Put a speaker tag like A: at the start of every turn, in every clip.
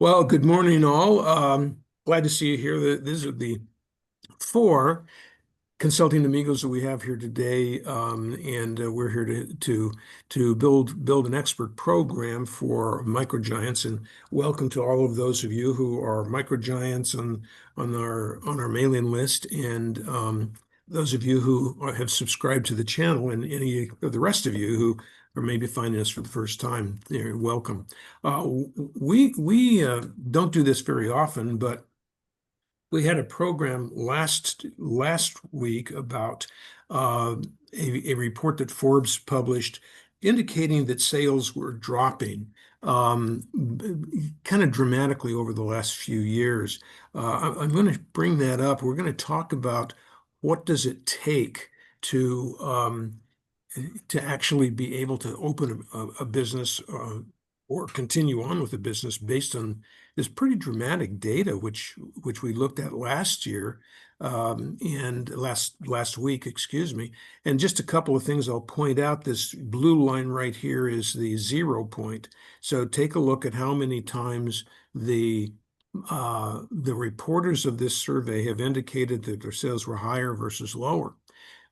A: Well, good morning, all. Glad to see you here. These are the four Consulting Amigos that we have here today, and we're here to build an expert program for MicroGiants. And welcome to all of those of you who are MicroGiants on our mailing list, and those of you who have subscribed to the channel, and any of the rest of you who are maybe finding us for the first time. You're welcome. We don't do this very often, but we had a program last week about a report that Forbes published indicating that sales were dropping um, kind of dramatically over the last few years. I'm going to bring that up. We're going to talk about what does it take to to actually be able to open a business or continue on with a business based on this pretty dramatic data, which we looked at last year and last week, excuse me. And just a couple of things I'll point out. This blue line right here is the 0 point. So take a look at how many times the reporters of this survey have indicated that their sales were higher versus lower.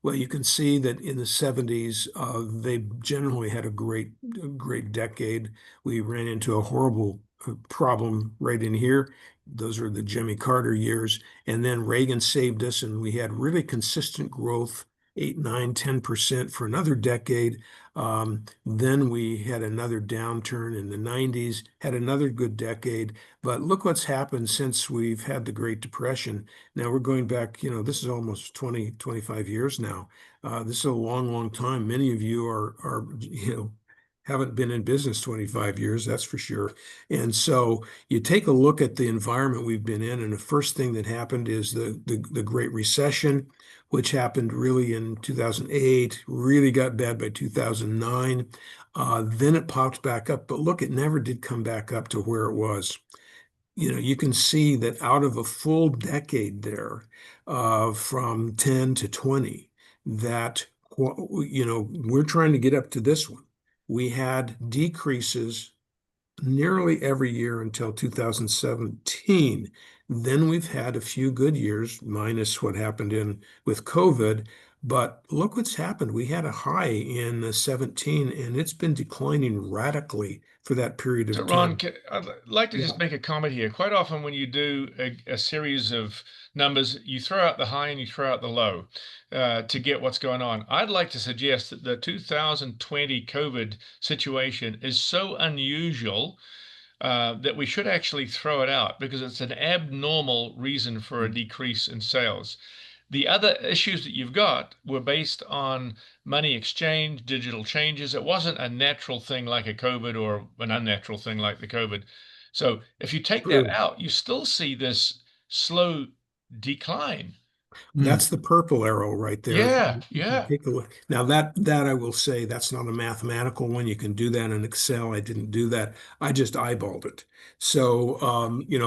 A: Well, you can see that in the 70s, they generally had a great decade. We ran into a horrible problem right in here. Those are the Jimmy Carter years. And then Reagan saved us, and we had really consistent growth, 8, 9, 10% for another decade. Then we had another downturn in the 90s, had another good decade. But look what's happened since we've had the Great Depression. Now we're going back, this is almost 20, 25 years now. This is a long time. Many of you are, haven't been in business 25 years, that's for sure. And so you take a look at the environment we've been in, and the first thing that happened is the Great Recession, which happened really in 2008, really got bad by 2009. Then it popped back up, but look, it never did come back up to where it was. You can see that out of a full decade there, from 10 to 20, that, we're trying to get up to this one. We had decreases nearly every year until 2017. Then we've had a few good years, minus what happened with COVID. But look what's happened. We had a high in 17, and it's been declining radically for that period
B: So,
A: of
B: Ron,
A: time.
B: I'd like to
A: Yeah.
B: just make a comment here. Quite often, when you do a series of numbers, you throw out the high and you throw out the low to get what's going on. I'd like to suggest that the 2020 COVID situation is so unusual that we should actually throw it out because it's an abnormal reason for a decrease in sales. The other issues that you've got were based on money exchange, digital changes. It wasn't a natural thing like a COVID or an unnatural thing like the COVID. So if you take that
A: True.
B: out, you still see this slow decline.
A: That's the purple arrow right there.
B: Yeah,
A: If you
B: yeah.
A: take a look. Now that I will say that's not a mathematical one. You can do that in Excel. I didn't do that. I just eyeballed it. So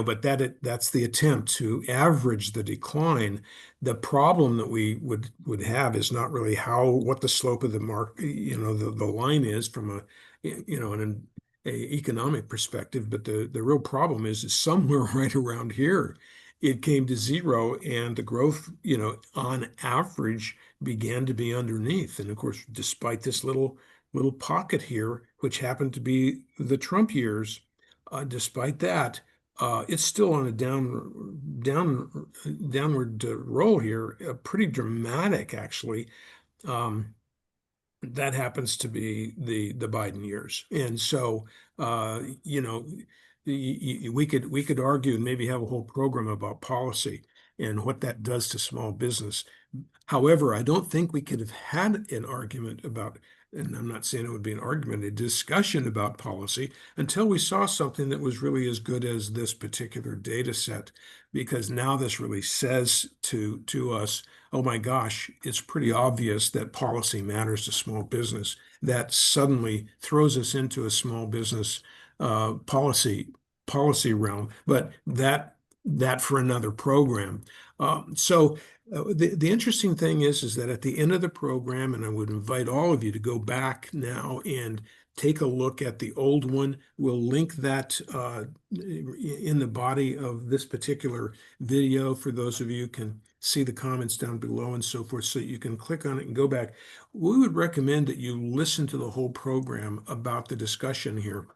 A: but that's the attempt to average the decline. The problem that we would have is not really what the slope of the mark, the line is from a economic perspective, but the real problem is somewhere right around here it came to zero, and the growth, on average began to be underneath. And of course, despite this little pocket here, which happened to be the Trump years, despite that, it's still on a downward roll here, pretty dramatic actually. Um, that happens to be the Biden years. And so, we could argue and maybe have a whole program about policy and what that does to small business. However, I don't think we could have had an argument about, and I'm not saying it would be an argument, a discussion about policy until we saw something that was really as good as this particular data set, because now this really says to us, oh my gosh, it's pretty obvious that policy matters to small business. That suddenly throws us into a small business policy realm, but that for another program. The interesting thing is that at the end of the program, and I would invite all of you to go back now and take a look at the old one. We'll link that in the body of this particular video for those of you who can see the comments down below and so forth, so you can click on it and go back. We would recommend that you listen to the whole program about the discussion here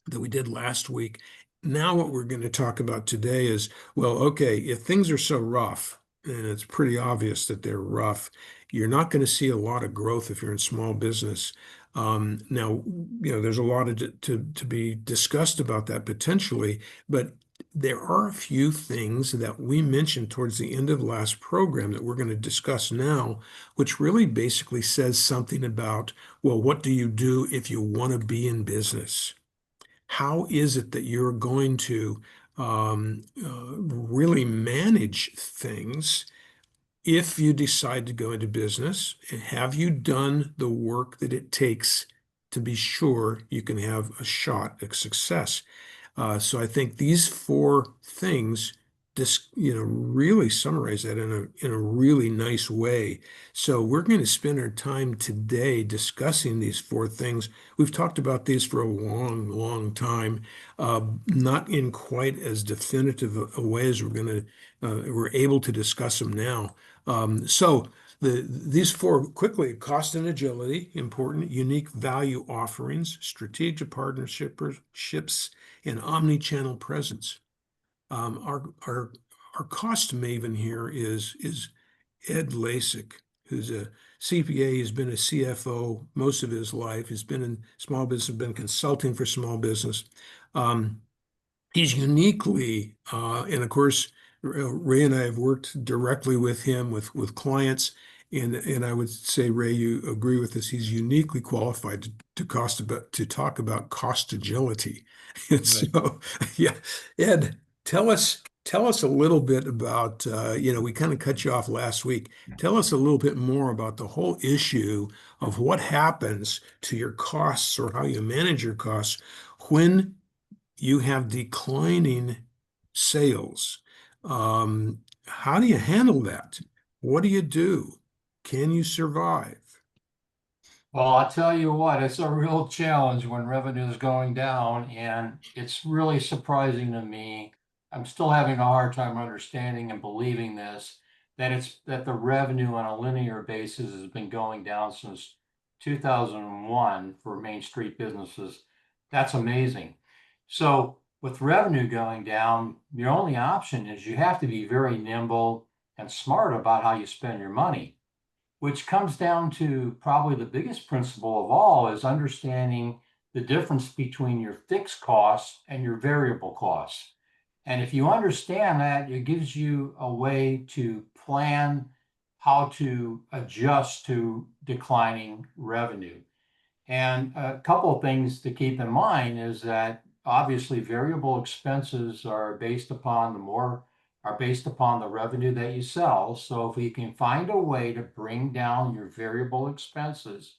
A: that we did last week. Now what we're going to talk about today is, well, okay, if things are so rough, and it's pretty obvious that they're rough, you're not going to see a lot of growth if you're in small business. Now, there's a lot to be discussed about that potentially, but there are a few things that we mentioned towards the end of the last program that we're going to discuss now, which really basically says something about, well, what do you do if you want to be in business? How is it that you're going to really manage things if you decide to go into business? And have you done the work that it takes to be sure you can have a shot at success? So I think these four things just, really summarize that in a really nice way. So we're going to spend our time today discussing these four things. We've talked about these for a long, long time, not in quite as definitive a way as we're able to discuss them now. So these four quickly: cost and agility, important; unique value offerings; strategic partnerships; and omni-channel presence. Our cost maven here is Ed Lasik, who's a CPA. He's been a CFO most of his life. He's been in small business, been consulting for small business. He's uniquely, and of course, Ray and I have worked directly with him with clients, and I would say, Ray, you agree with this. He's uniquely qualified to talk about cost agility. And
B: Right.
A: so, yeah, Ed, tell us a little bit about, we kind of cut you off last week. Tell us a little bit more about the whole issue of what happens to your costs, or how you manage your costs when you have declining sales. How do you handle that? What do you do? Can you survive?
C: Well, I'll tell you what, it's a real challenge when revenue is going down, and it's really surprising to me. I'm still having a hard time understanding and believing this, that the revenue on a linear basis has been going down since 2001 for Main Street businesses. That's amazing. So with revenue going down, your only option is you have to be very nimble and smart about how you spend your money, which comes down to probably the biggest principle of all is understanding the difference between your fixed costs and your variable costs. And if you understand that, it gives you a way to plan how to adjust to declining revenue. And a couple of things to keep in mind is that obviously variable expenses are based upon the revenue that you sell. So if we can find a way to bring down your variable expenses,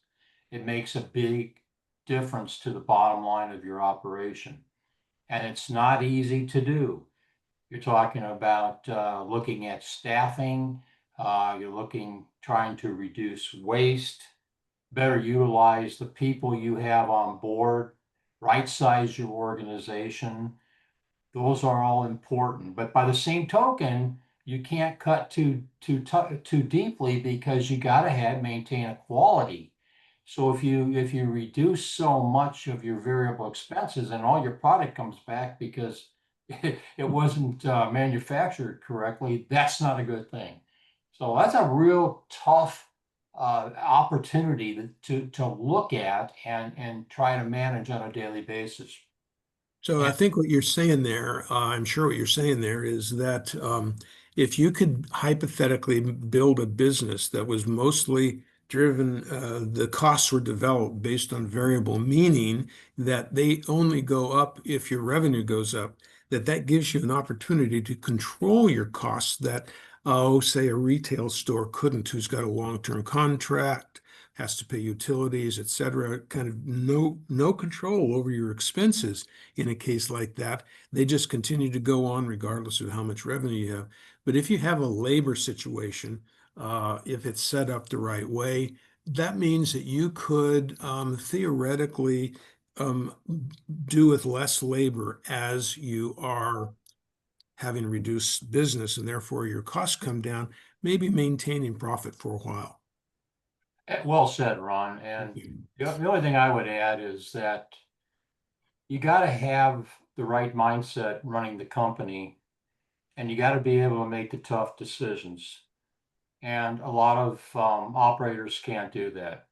C: it makes a big difference to the bottom line of your operation. And it's not easy to do. You're talking about looking at staffing, trying to reduce waste, better utilize the people you have on board, right size your organization. Those are all important. But by the same token, you can't cut too deeply, because you got to maintain a quality. So if you reduce so much of your variable expenses and all your product comes back because it wasn't manufactured correctly, that's not a good thing. So that's a real tough opportunity to look at and try to manage on a daily basis.
A: So I
C: And
A: think what you're saying there, I'm sure what you're saying there is that if you could hypothetically build a business that was mostly driven, the costs were developed based on variable, meaning that they only go up if your revenue goes up, that gives you an opportunity to control your costs that, oh, say a retail store couldn't, who's got a long-term contract, has to pay utilities, et cetera, kind of no control over your expenses in a case like that. They just continue to go on regardless of how much revenue you have. But if you have a labor situation, if it's set up the right way, that means that you could theoretically do with less labor as you are having reduced business, and therefore your costs come down, maybe maintaining profit for a while.
C: Well said, Ron. And the only thing I would add is that you got to have the right mindset running the company, and you got to be able to make the tough decisions. And a lot of operators can't do that.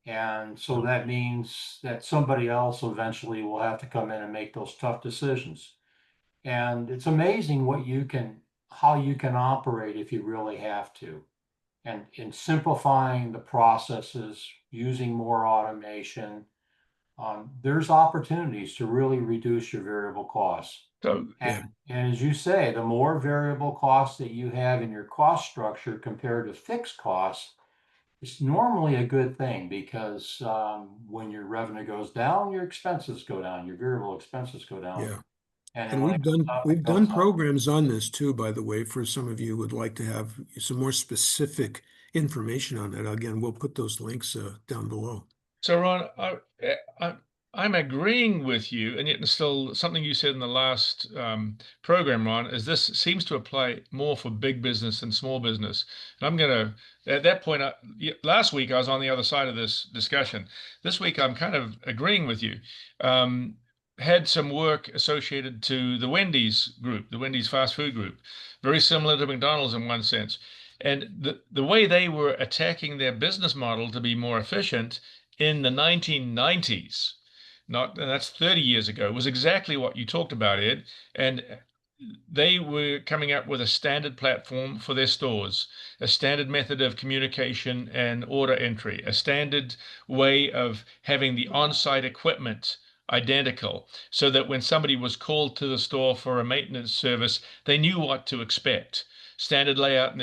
C: And so that means that somebody else eventually will have to come in and make those tough decisions. And it's amazing how you can operate if you really have to. And in simplifying the processes, using more automation, there's opportunities to really reduce your variable costs.
B: So
C: And as you say, the more variable costs that you have in your cost structure compared to fixed costs, it's normally a good thing because when your revenue goes down, your expenses go down, your variable expenses go down.
A: Yeah.
C: And
A: And
C: when it goes up, it goes up.
A: programs on this too, by the way, for some of you who would like to have some more specific information on it. Again, we'll put those links down below.
B: So Ron, I'm agreeing with you, and yet still something you said in the last program, Ron, is this seems to apply more for big business than small business. And I'm going to, at that point, last week I was on the other side of this discussion. This week I'm kind of agreeing with you. Had some work associated to the Wendy's group, the Wendy's fast food group, very similar to McDonald's in one sense. And the way they were attacking their business model to be more efficient in the 1990s, that's 30 years ago, was exactly what you talked about, Ed. And they were coming up with a standard platform for their stores, a standard method of communication and order entry, a standard way of having the on-site equipment identical, so that when somebody was called to the store for a maintenance service, they knew what to expect. Standard layout, and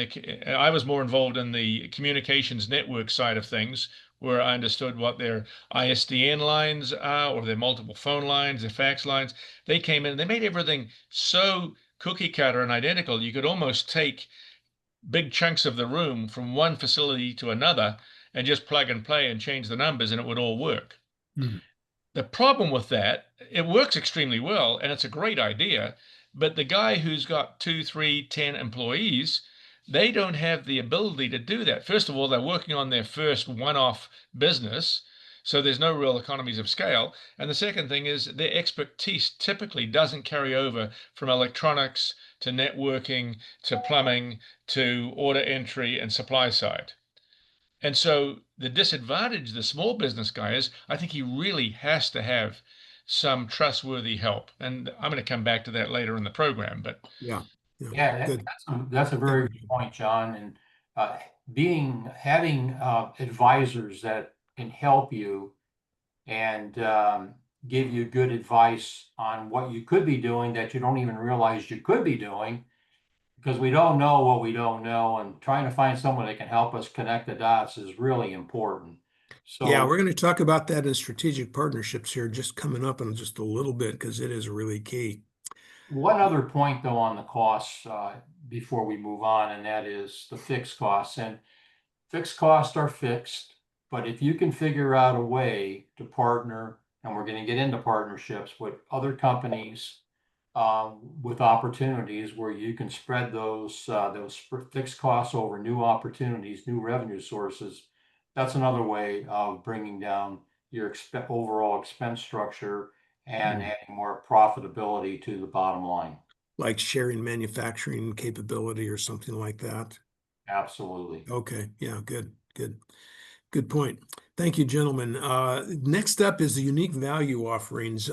B: I was more involved in the communications network side of things, where I understood what their ISDN lines are, or their multiple phone lines, their fax lines. They came in and they made everything so cookie cutter and identical, you could almost take big chunks of the room from one facility to another and just plug and play and change the numbers and it would all work.
A: Mm.
B: The problem with that, it works extremely well and it's a great idea, but the guy who's got 2, 3, 10 employees, they don't have the ability to do that. First of all, they're working on their first one-off business, so there's no real economies of scale. And the second thing is their expertise typically doesn't carry over from electronics to networking to plumbing to order entry and supply side. And so the disadvantage the small business guy is, I think he really has to have some trustworthy help. And I'm going to come back to that later in the program, but
A: Yeah.
C: Yeah,
A: Good.
C: that's a very good point, John. And having advisors that can help you and give you good advice on what you could be doing that you don't even realize you could be doing, because we don't know what we don't know, and trying to find someone that can help us connect the dots is really important.
A: Yeah,
C: So
A: we're going to talk about that in strategic partnerships here just coming up in just a little bit because it is really key.
C: one other point though on the costs before we move on, and that is the fixed costs. And fixed costs are fixed, but if you can figure out a way to partner, and we're going to get into partnerships with other companies with opportunities where you can spread those fixed costs over new opportunities, new revenue sources, that's another way of bringing down your overall expense structure and adding more profitability to the bottom line.
A: Like sharing manufacturing capability or something like that.
C: Absolutely.
A: Okay. Yeah, good point. Thank you, gentlemen. Next up is the unique value offerings,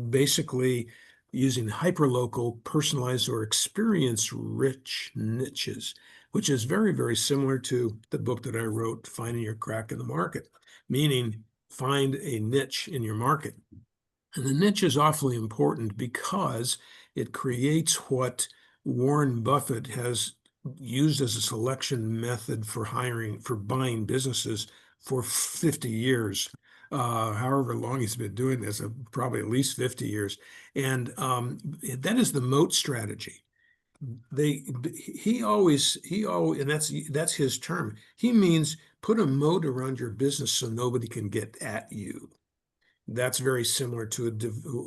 A: basically using hyperlocal, personalized, or experience-rich niches, which is very, very similar to the book that I wrote, Finding Your Crack in the Market, meaning find a niche in your market. And the niche is awfully important because it creates what Warren Buffett has used as a selection method for buying businesses for 50 years. However long he's been doing this, probably at least 50 years. And that is the moat strategy. He always, and that's his term. He means put a moat around your business so nobody can get at you. That's very similar to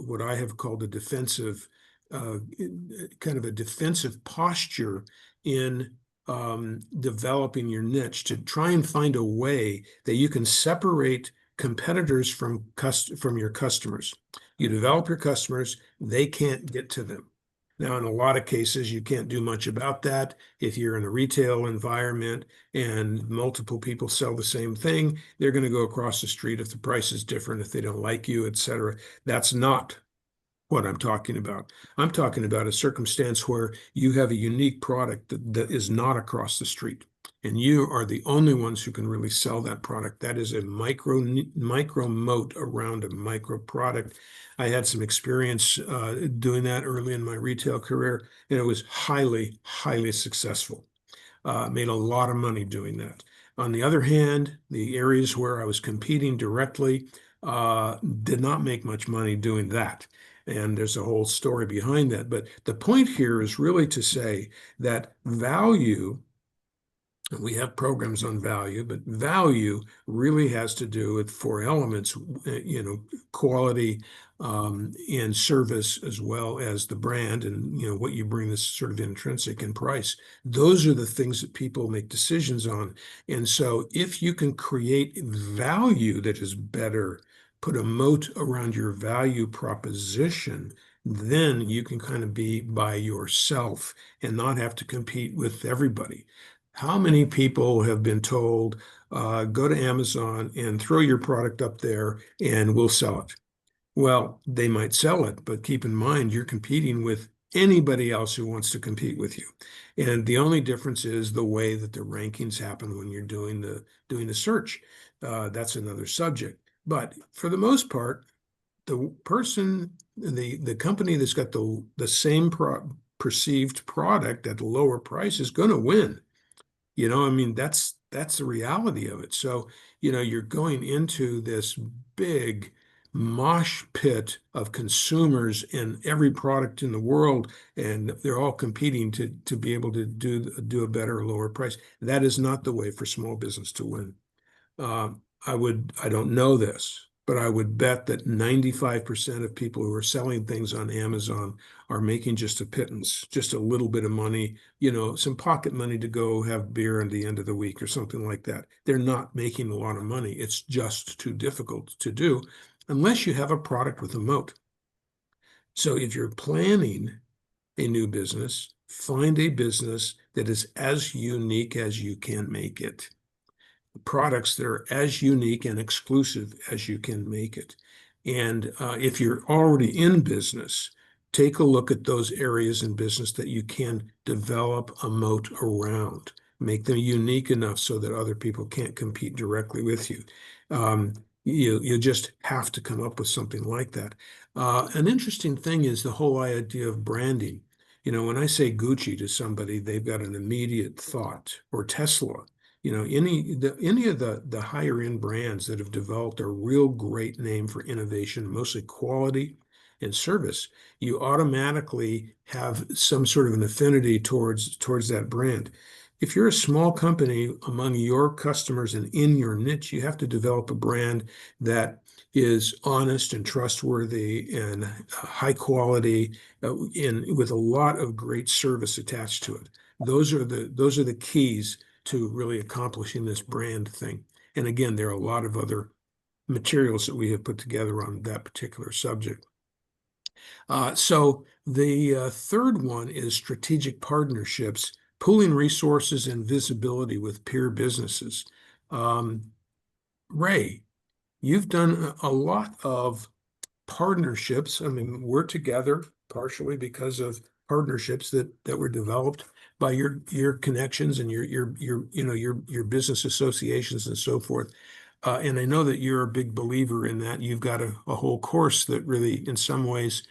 A: what I have called a defensive, kind of a defensive posture in developing your niche, to try and find a way that you can separate competitors from your customers. You develop your customers, they can't get to them. Now, in a lot of cases, you can't do much about that. If you're in a retail environment and multiple people sell the same thing, they're going to go across the street if the price is different, if they don't like you, et cetera. That's not what I'm talking about. I'm talking about a circumstance where you have a unique product that is not across the street, and you are the only ones who can really sell that product. That is a micro moat around a micro product. I had some experience doing that early in my retail career, and it was highly, highly successful. Made a lot of money doing that. On the other hand, the areas where I was competing directly did not make much money doing that. And there's a whole story behind that. But the point here is really to say that value, we have programs on value, but value really has to do with four elements, quality and service, as well as the brand, and what you bring, this sort of intrinsic, and price. Those are the things that people make decisions on. And so if you can create value that is better, put a moat around your value proposition, then you can kind of be by yourself and not have to compete with everybody. How many people have been told, go to Amazon and throw your product up there and we'll sell it? Well, they might sell it, but keep in mind, you're competing with anybody else who wants to compete with you. And the only difference is the way that the rankings happen when you're doing the search. That's another subject. But for the most part, the company that's got the same perceived product at a lower price is going to win. I mean, that's the reality of it. So, you're going into this big mosh pit of consumers and every product in the world, and they're all competing to be able to do a better or lower price. That is not the way for small business to win. I don't know this, but I would bet that 95% of people who are selling things on Amazon are making just a pittance, just a little bit of money, some pocket money to go have beer at the end of the week or something like that. They're not making a lot of money. It's just too difficult to do unless you have a product with a moat. So if you're planning a new business, find a business that is as unique as you can make it. Products that are as unique and exclusive as you can make it. And if you're already in business, take a look at those areas in business that you can develop a moat around. Make them unique enough so that other people can't compete directly with you. You just have to come up with something like that. An interesting thing is the whole idea of branding. When I say Gucci to somebody, they've got an immediate thought, or Tesla. Any of the higher end brands that have developed a real great name for innovation, mostly quality and service, you automatically have some sort of an affinity towards that brand. If you're a small company, among your customers and in your niche, you have to develop a brand that is honest and trustworthy and high quality, with a lot of great service attached to it. Those are the keys to really accomplishing this brand thing. And again, there are a lot of other materials that we have put together on that particular subject. So the third one is strategic partnerships, pooling resources and visibility with peer businesses. Ray, you've done a lot of partnerships. I mean, we're together partially because of partnerships that were developed by your connections and your business associations and so forth. And I know that you're a big believer in that. You've got a whole course that really, in some ways,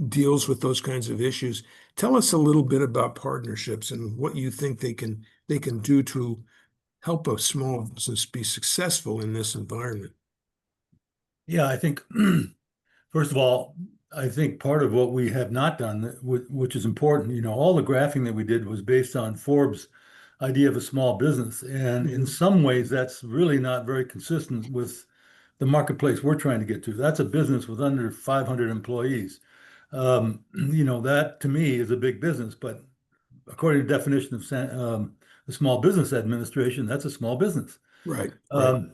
A: deals with those kinds of issues. Tell us a little bit about partnerships and what you think they can do to help a small business be successful in this environment.
D: Yeah, I think, first of all, I think part of what we have not done, which is important, all the graphing that we did was based on Forbes idea of a small business. And in some ways, that's really not very consistent with the marketplace we're trying to get to. That's a business with under 500 employees. That to me is a big business, but according to the definition of the Small Business Administration, that's a small business.
A: Right.
D: And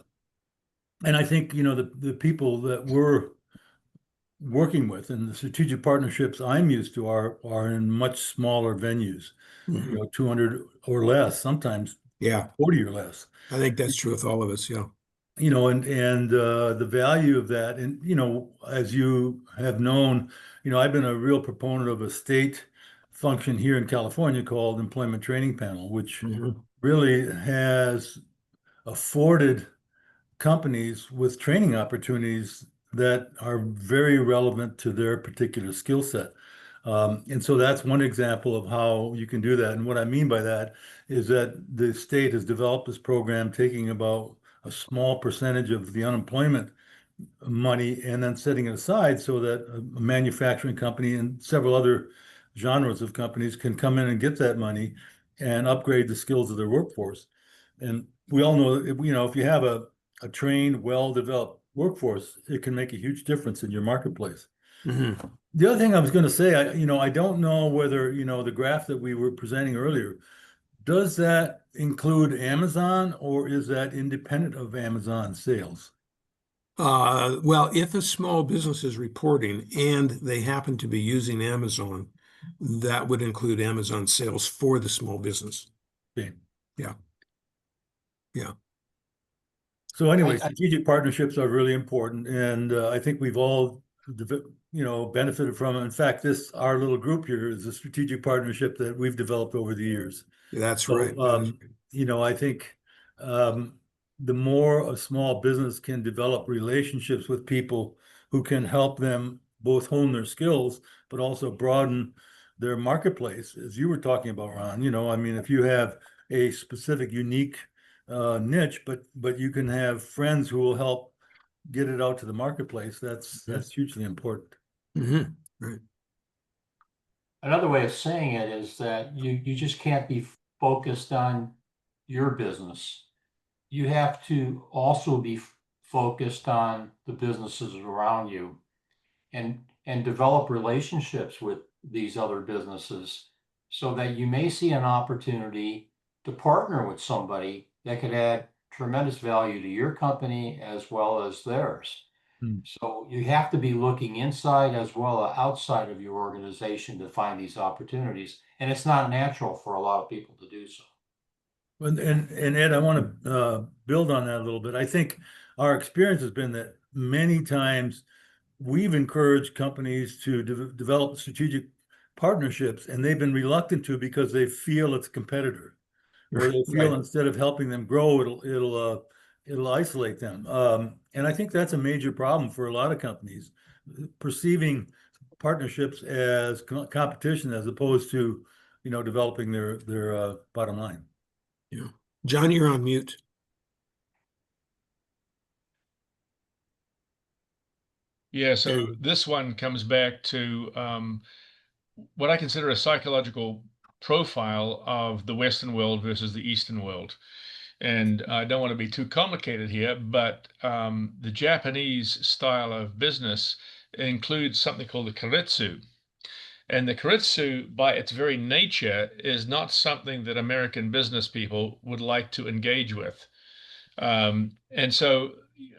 D: I think, the people that we're working with and the strategic partnerships I'm used to are in much smaller venues, 200 or less, sometimes
A: Yeah,
D: 40 or less.
A: I think that's true with all of us. Yeah.
D: And the value of that, and as you have known, I've been a real proponent of a state function here in California called Employment Training Panel, which really has afforded companies with training opportunities that are very relevant to their particular skill set. And so that's one example of how you can do that. And what I mean by that is that the state has developed this program taking about a small percentage of the unemployment money and then setting it aside so that a manufacturing company and several other genres of companies can come in and get that money and upgrade the skills of their workforce. And we all know, if you have a trained, well-developed workforce, it can make a huge difference in your marketplace. The other thing I was going to say, I don't know whether, the graph that we were presenting earlier, does that include Amazon or is that independent of Amazon sales?
A: Well, if a small business is reporting and they happen to be using Amazon, that would include Amazon sales for the small business.
D: Okay.
A: Yeah. Yeah.
D: So anyway, strategic partnerships are really important, and I think we've all, benefited from it. In fact, our little group here is a strategic partnership that we've developed over the years.
A: That's right.
D: I think the more a small business can develop relationships with people who can help them both hone their skills, but also broaden their marketplace, as you were talking about, Ron. I mean, if you have a specific, unique niche, but you can have friends who will help get it out to the marketplace. That's hugely important.
A: Right.
C: Another way of saying it is that you just can't be focused on your business. You have to also be focused on the businesses around you and develop relationships with these other businesses so that you may see an opportunity to partner with somebody that could add tremendous value to your company as well as theirs. So you have to be looking inside as well as outside of your organization to find these opportunities. And it's not natural for a lot of people to do so.
D: And Ed, I want to build on that a little bit. I think our experience has been that many times we've encouraged companies to develop strategic partnerships, and they've been reluctant to because they feel it's a competitor, or they feel instead of helping them grow, it'll isolate them. And I think that's a major problem for a lot of companies, perceiving partnerships as competition as opposed to, developing their bottom line.
A: Yeah. John, you're on mute.
B: Yeah, so this one comes back to what I consider a psychological profile of the Western world versus the Eastern world. And I don't want to be too complicated here, but the Japanese style of business includes something called the karetsu. And the karetsu, by its very nature, is not something that American business people would like to engage with. And so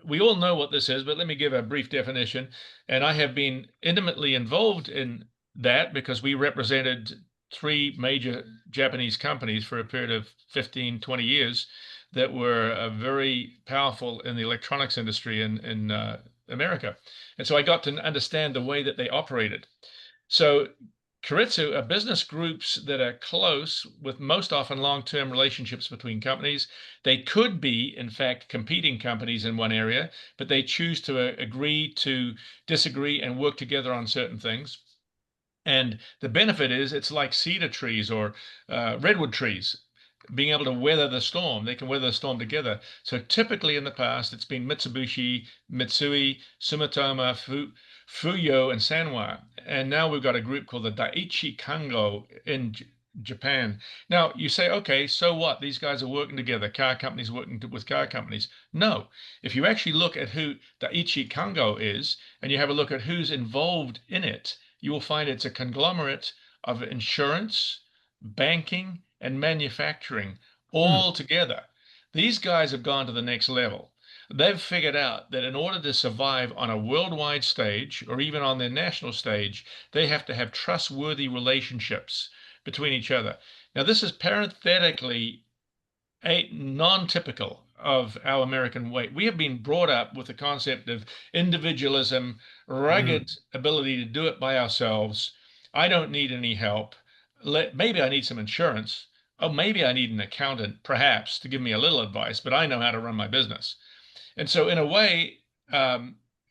B: we all know what this is, but let me give a brief definition. And I have been intimately involved in that because we represented three major Japanese companies for a period of 15, 20 years that were very powerful in the electronics industry in America. And so I got to understand the way that they operated. So Karetsu are business groups that are close with most often long-term relationships between companies. They could be, in fact, competing companies in one area, but they choose to agree to disagree and work together on certain things. And the benefit is it's like cedar trees or redwood trees, being able to weather the storm. They can weather the storm together. So typically in the past, it's been Mitsubishi, Mitsui, Sumitomo, Fuyo, and Sanwa. And now we've got a group called the Daiichi Kango in Japan. Now you say, okay, so what? These guys are working together, car companies working with car companies. No, if you actually look at who the Ichi Kango is, and you have a look at who's involved in it, you will find it's a conglomerate of insurance, banking, and manufacturing
D: Hmm.
B: all together. These guys have gone to the next level. They've figured out that in order to survive on a worldwide stage or even on their national stage, they have to have trustworthy relationships between each other. Now, this is parenthetically a non-typical of our American way. We have been brought up with the concept of individualism, rugged
D: Hmm.
B: ability to do it by ourselves. I don't need any help. Maybe I need some insurance. Oh, maybe I need an accountant, perhaps, to give me a little advice, but I know how to run my business. And so, in a way,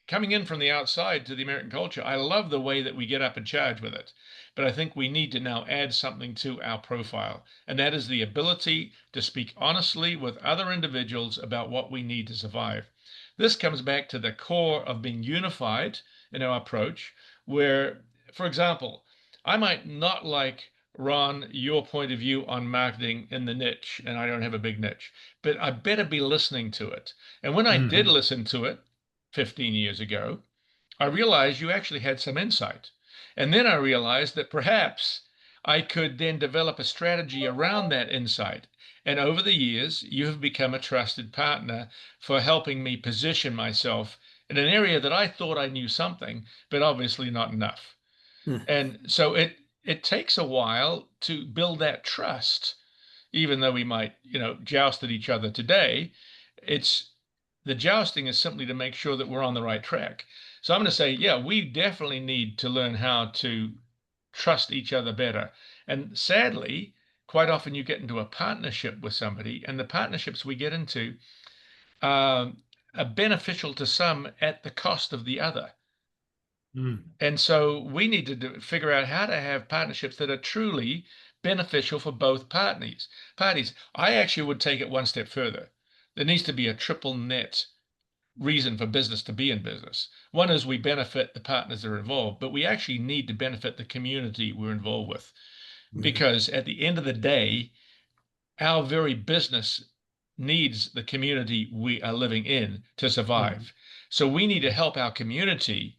B: coming in from the outside to the American culture, I love the way that we get up and charge with it. But I think we need to now add something to our profile, and that is the ability to speak honestly with other individuals about what we need to survive. This comes back to the core of being unified in our approach, where, for example, I might not like Ron, your point of view on marketing in the niche, and I don't have a big niche, but I better be listening to it. And when I did
D: Hmm.
B: listen to it 15 years ago, I realized you actually had some insight. And then I realized that perhaps I could then develop a strategy around that insight. And over the years, you have become a trusted partner for helping me position myself in an area that I thought I knew something, but obviously not enough.
A: Hmm.
B: And so it takes a while to build that trust, even though we might, joust at each other today. It's the jousting is simply to make sure that we're on the right track. So I'm going to say, yeah, we definitely need to learn how to trust each other better. And sadly, quite often you get into a partnership with somebody, and the partnerships we get into um, are beneficial to some at the cost of the other.
D: Hmm.
B: And so we need to figure out how to have partnerships that are truly beneficial for both parties. I actually would take it one step further. There needs to be a triple net reason for business to be in business. One is we benefit the partners that are involved, but we actually need to benefit the community we're involved with.
A: Yeah.
B: Because at the end of the day, our very business needs the community we are living in to
D: Hmm.
B: survive. So we need to help our community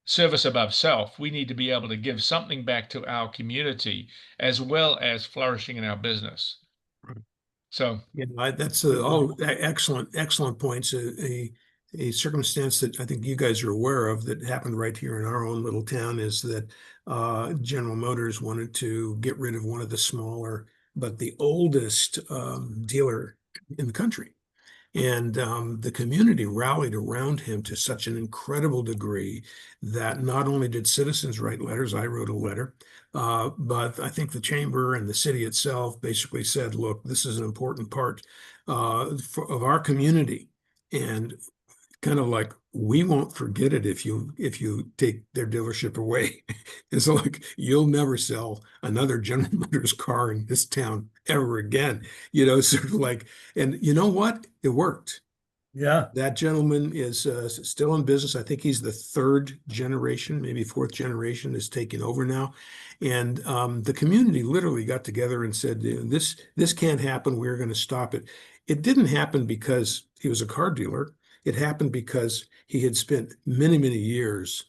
B: service above self. We need to be able to give something back to our community as well as flourishing in our business. So,
A: Yeah, that's
D: Good point.
A: all excellent, excellent points. A circumstance that I think you guys are aware of that happened right here in our own little town is that General Motors wanted to get rid of one of the smaller but the oldest dealer in the country. And the community rallied around him to such an incredible degree that not only did citizens write letters, I wrote a letter, but I think the chamber and the city itself basically said, look, this is an important part of our community. And kind of like, we won't forget it if you take their dealership away. It's like you'll never sell another General Motors car in this town ever again. Sort of like, and you know what? It worked.
D: Yeah.
A: That gentleman is still in business. I think he's the third generation, maybe fourth generation is taking over now. And the community literally got together and said, this can't happen. We're going to stop it. It didn't happen because he was a car dealer. It happened because he had spent many, many years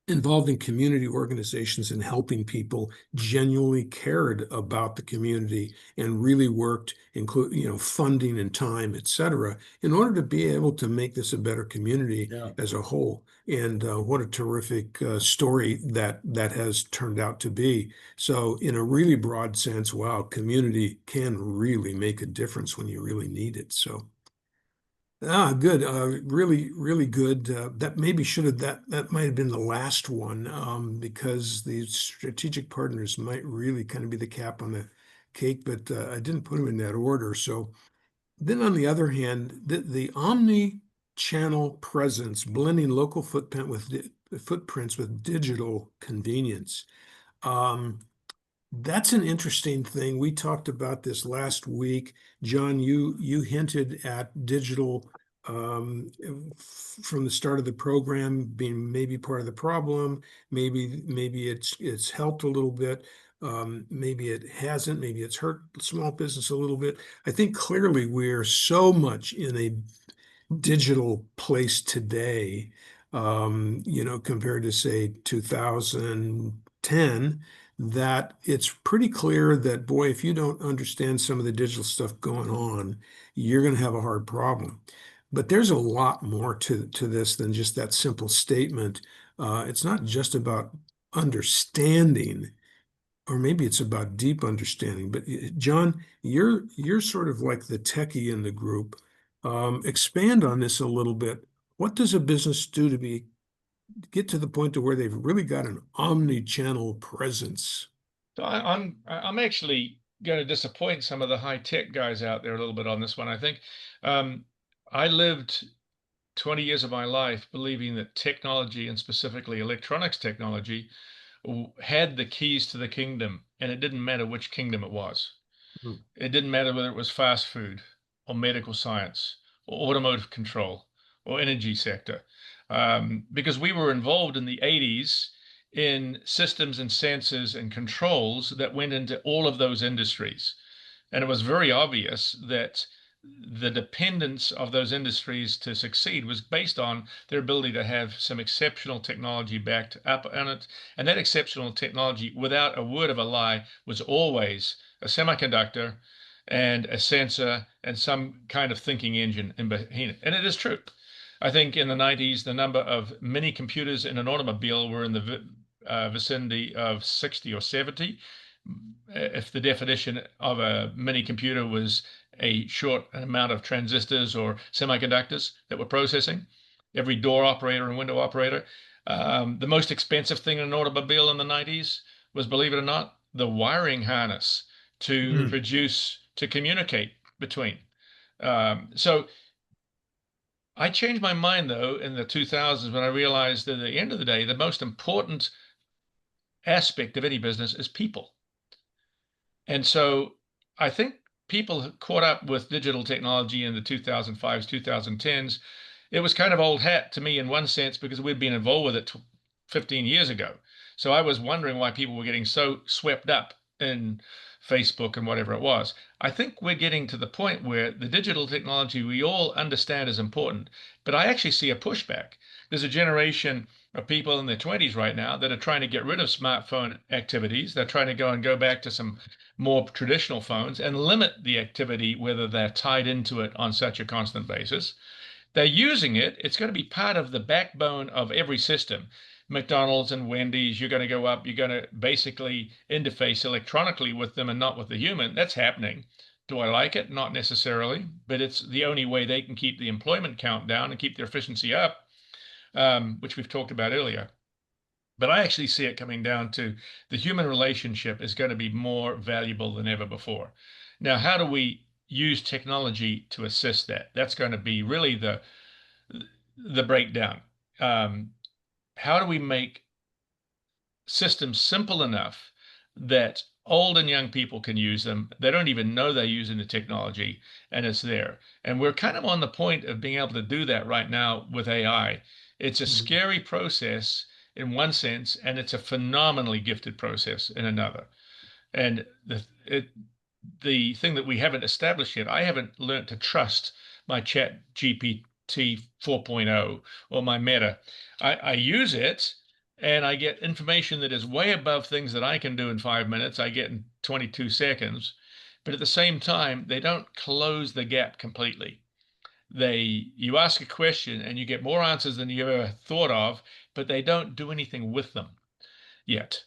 A: involved in community organizations and helping people, genuinely cared about the community and really worked, include, funding and time, et cetera, in order to be able to make this a better community
D: Yeah.
A: as a whole. And what a terrific story that has turned out to be. So in a really broad sense, wow, community can really make a difference when you really need it. So good. Really, really good. That maybe should have that might have been the last one, because the strategic partners might really kind of be the cap on the cake, but I didn't put them in that order. So then on the other hand, the omni-channel presence, blending local footprints with digital convenience. Um, that's an interesting thing. We talked about this last week. John, you hinted at digital from the start of the program being maybe part of the problem. Maybe it's helped a little bit. Maybe it hasn't, maybe it's hurt small business a little bit. I think clearly we're so much in a digital place today, compared to say 2010, that it's pretty clear that, boy, if you don't understand some of the digital stuff going on, you're going to have a hard problem. But there's a lot more to this than just that simple statement. It's not just about understanding, or maybe it's about deep understanding. But John, you're sort of like the techie in the group. Expand on this a little bit. What does a business do to get to the point to where they've really got an omni-channel presence?
B: So I'm actually going to disappoint some of the high tech guys out there a little bit on this one. I think I lived 20 years of my life believing that technology, and specifically electronics technology, had the keys to the kingdom, and it didn't matter which kingdom it was.
A: Hmm.
B: It didn't matter whether it was fast food or medical science or automotive control or energy sector, because we were involved in the 80s in systems and sensors and controls that went into all of those industries. And it was very obvious that the dependence of those industries to succeed was based on their ability to have some exceptional technology backed up on it. And that exceptional technology, without a word of a lie, was always a semiconductor and a sensor and some kind of thinking engine in behind it. And it is true. I think in the 90s, the number of mini computers in an automobile were in the vicinity of 60 or 70. If the definition of a mini computer was a short amount of transistors or semiconductors that were processing, every door operator and window operator. The most expensive thing in an automobile in the 90s was, believe it or not, the wiring harness to to communicate between. So I changed my mind, though, in the 2000s when I realized that at the end of the day, the most important aspect of any business is people. And so I think people caught up with digital technology in the 2005s, 2010s. It was kind of old hat to me in one sense because we'd been involved with it 15 years ago. So I was wondering why people were getting so swept up in Facebook and whatever it was. I think we're getting to the point where the digital technology we all understand is important, but I actually see a pushback. There's a generation of people in their 20s right now that are trying to get rid of smartphone activities. They're trying to go back to some more traditional phones and limit the activity, whether they're tied into it on such a constant basis. They're using it. It's going to be part of the backbone of every system. McDonald's and Wendy's, you're going to go up, you're going to basically interface electronically with them and not with the human. That's happening. Do I like it? Not necessarily, but it's the only way they can keep the employment count down and keep their efficiency up, which we've talked about earlier. But I actually see it coming down to the human relationship is going to be more valuable than ever before. Now, how do we use technology to assist that? That's going to be really the breakdown. How do we make systems simple enough that old and young people can use them? They don't even know they're using the technology, and it's there. And we're kind of on the point of being able to do that right now with AI. It's a scary process in one sense, and it's a phenomenally gifted process in another. And the thing that we haven't established yet, I haven't learned to trust my Chat GPT 4.0 or my Meta. I use it and I get information that is way above things that I can do in 5 minutes. I get in 22 seconds. But at the same time, they don't close the gap completely. You ask a question and you get more answers than you ever thought of, but they don't do anything with them yet.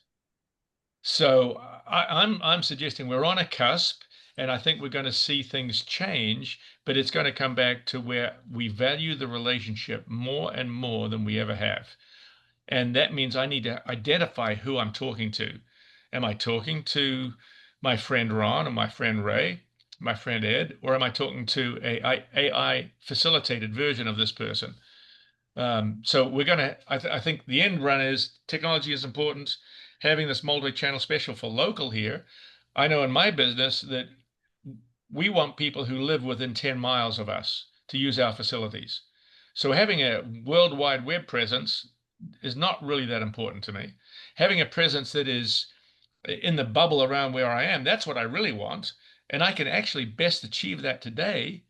B: So I'm suggesting we're on a cusp, and I think we're going to see things change, but it's going to come back to where we value the relationship more and more than we ever have. And that means I need to identify who I'm talking to. Am I talking to my friend Ron or my friend Ray, my friend Ed, or am I talking to a AI facilitated version of this person? So we're going to, I think the end run is technology is important. Having this multi-channel special for local here, I know in my business that we want people who live within 10 miles of us to use our facilities. So having a World Wide Web presence is not really that important to me. Having a presence that is in the bubble around where I am. That's what I really want. And I can actually best achieve that today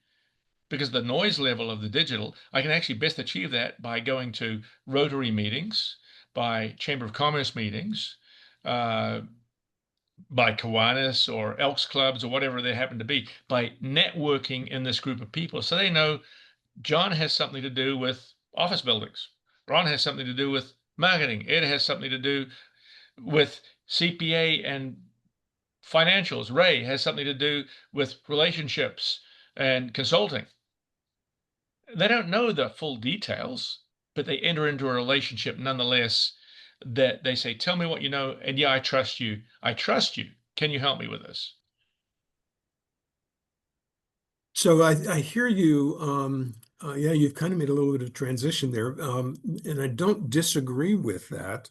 B: because the noise level of the digital, I can actually best achieve that by going to Rotary meetings, by Chamber of Commerce meetings, by Kiwanis or Elks Clubs or whatever they happen to be, by networking in this group of people. So they know John has something to do with office buildings. Ron has something to do with marketing. Ed has something to do with CPA and financials. Ray has something to do with relationships and consulting. They don't know the full details, but they enter into a relationship nonetheless that they say, tell me what you know. And yeah, I trust you. I trust you. Can you help me with this?
A: So I hear you. Yeah, you've kind of made a little bit of transition there. And I don't disagree with that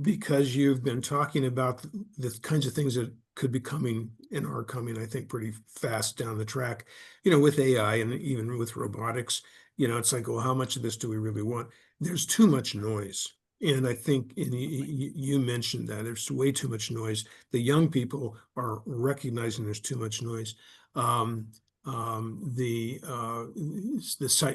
A: because you've been talking about the kinds of things that could be coming and are coming, I think, pretty fast down the track, with AI and even with robotics. It's like, well, how much of this do we really want? There's too much noise. And I think you mentioned that there's way too much noise. The young people are recognizing there's too much noise. Um,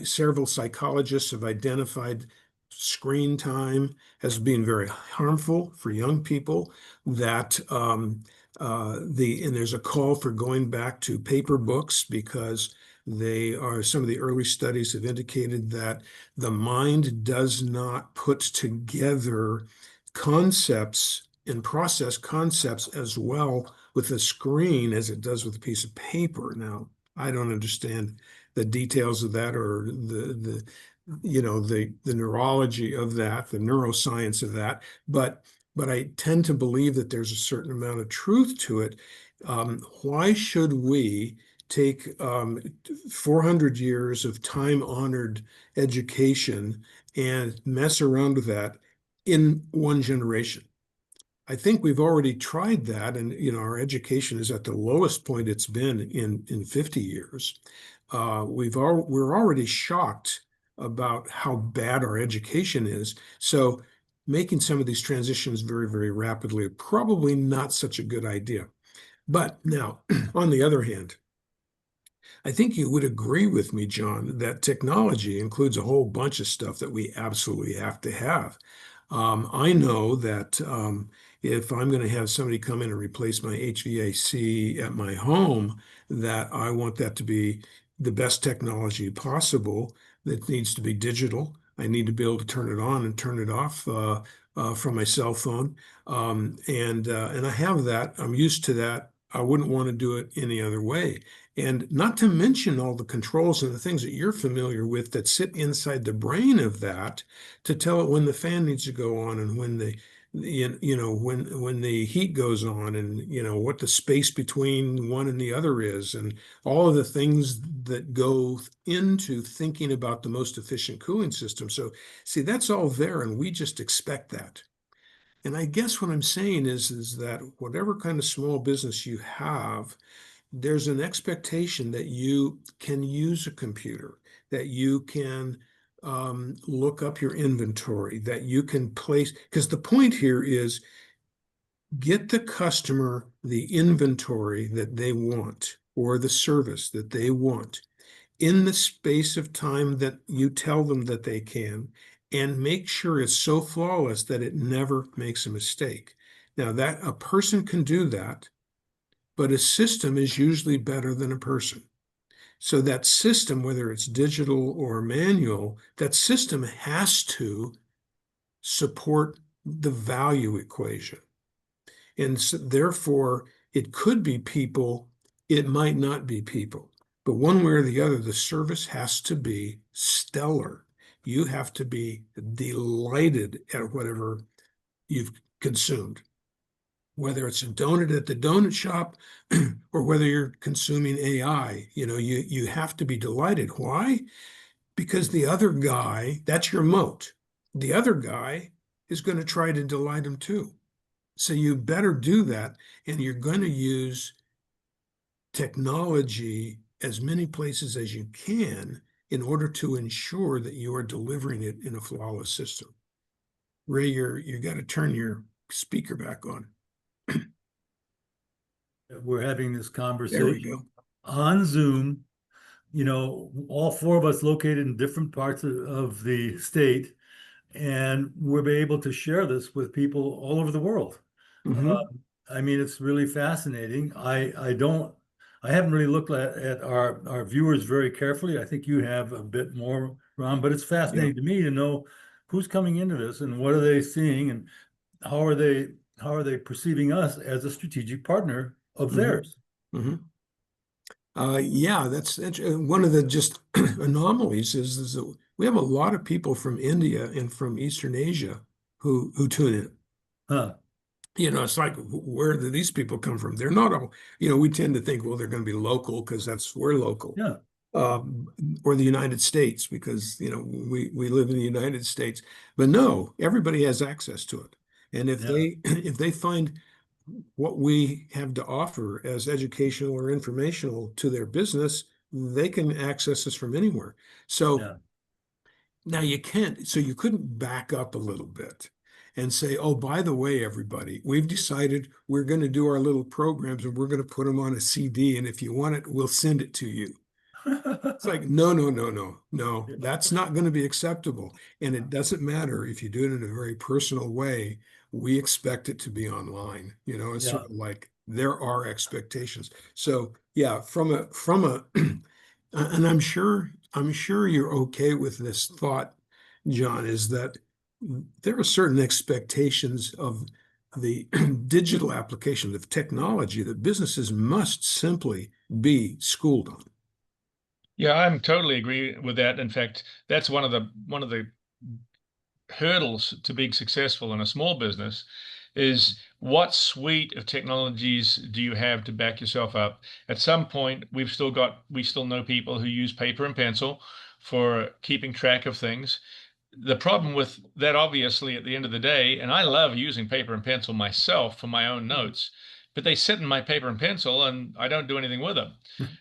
A: several psychologists have identified screen time as being very harmful for young people, that and there's a call for going back to paper books because some of the early studies have indicated that the mind does not put together concepts and process concepts as well with a screen as it does with a piece of paper. Now, I don't understand the details of that or the neurology of that, the neuroscience of that, but I tend to believe that there's a certain amount of truth to it. Why should we take 400 years of time-honored education and mess around with that in one generation? I think we've already tried that, and our education is at the lowest point it's been in 50 years. We're already shocked about how bad our education is. So making some of these transitions very, very rapidly, probably not such a good idea. But now, on the other hand, I think you would agree with me, John, that technology includes a whole bunch of stuff that we absolutely have to have. I know that if I'm going to have somebody come in and replace my HVAC at my home, that I want that to be the best technology possible. That needs to be digital. I need to be able to turn it on and turn it off from my cell phone. And I have that. I'm used to that. I wouldn't want to do it any other way. And not to mention all the controls and the things that you're familiar with that sit inside the brain of that to tell it when the fan needs to go on and when when the heat goes on, and what the space between one and the other is, and all of the things that go into thinking about the most efficient cooling system. So see, that's all there, and we just expect that. And I guess what I'm saying is that whatever kind of small business you have, there's an expectation that you can use a computer, that you can look up your inventory, that you can place, because the point here is get the customer the inventory that they want or the service that they want in the space of time that you tell them that they can, and make sure it's so flawless that it never makes a mistake. Now, that a person can do that, but a system is usually better than a person. So that system, whether it's digital or manual, that system has to support the value equation. And so therefore, it could be people, it might not be people. But one way or the other, the service has to be stellar. You have to be delighted at whatever you've consumed, whether it's a donut at the donut shop or whether you're consuming AI. You have to be delighted. Why? Because the other guy, that's your moat. The other guy is going to try to delight him too. So you better do that, and you're going to use technology as many places as you can in order to ensure that you are delivering it in a flawless system. Ray, you got to turn your speaker back on.
D: we're having this
A: There we
D: conversation
A: go.
D: on Zoom, all four of us located in different parts of the state, and we're able to share this with people all over the world.
A: Mhm.
D: I mean, it's really fascinating. I haven't really looked at our viewers very carefully. I think you have a bit more, Ron, but it's
A: Yeah.
D: fascinating to me to know who's coming into this and what are they seeing and how are they perceiving us as a strategic partner of
A: Mhm.
D: theirs.
A: Mhm. Yeah, that's one of the just anomalies is that we have a lot of people from India and from Eastern Asia who tune in.
D: Huh.
A: It's like, where do these people come from? They're not all, we tend to think, well, they're going to be local because we're local,
D: Yeah.
A: or the United States because, we live in the United States. But no, everybody has access to it. And if
D: Yeah.
A: if they find what we have to offer as educational or informational to their business, they can access us from anywhere. So
D: Yeah.
A: now so you couldn't back up a little bit and say, oh, by the way, everybody, we've decided we're going to do our little programs and we're going to put them on a CD. And if you want it, we'll send it to you. It's like, no, no, no, no, no, that's not going to be acceptable. And it doesn't matter if you do it in a very personal way. We expect it to be online. It's
D: Yeah.
A: sort of like there are expectations. So yeah, from a and I'm sure you're okay with this thought, John, is that there are certain expectations of the digital application of technology that businesses must simply be schooled on.
B: Yeah, I'm totally agree with that. In fact, that's one of the hurdles to being successful in a small business is what suite of technologies do you have to back yourself up? At some point, we still know people who use paper and pencil for keeping track of things. The problem with that, obviously, at the end of the day, and I love using paper and pencil myself for my own notes, but they sit in my paper and pencil and I don't do anything with them.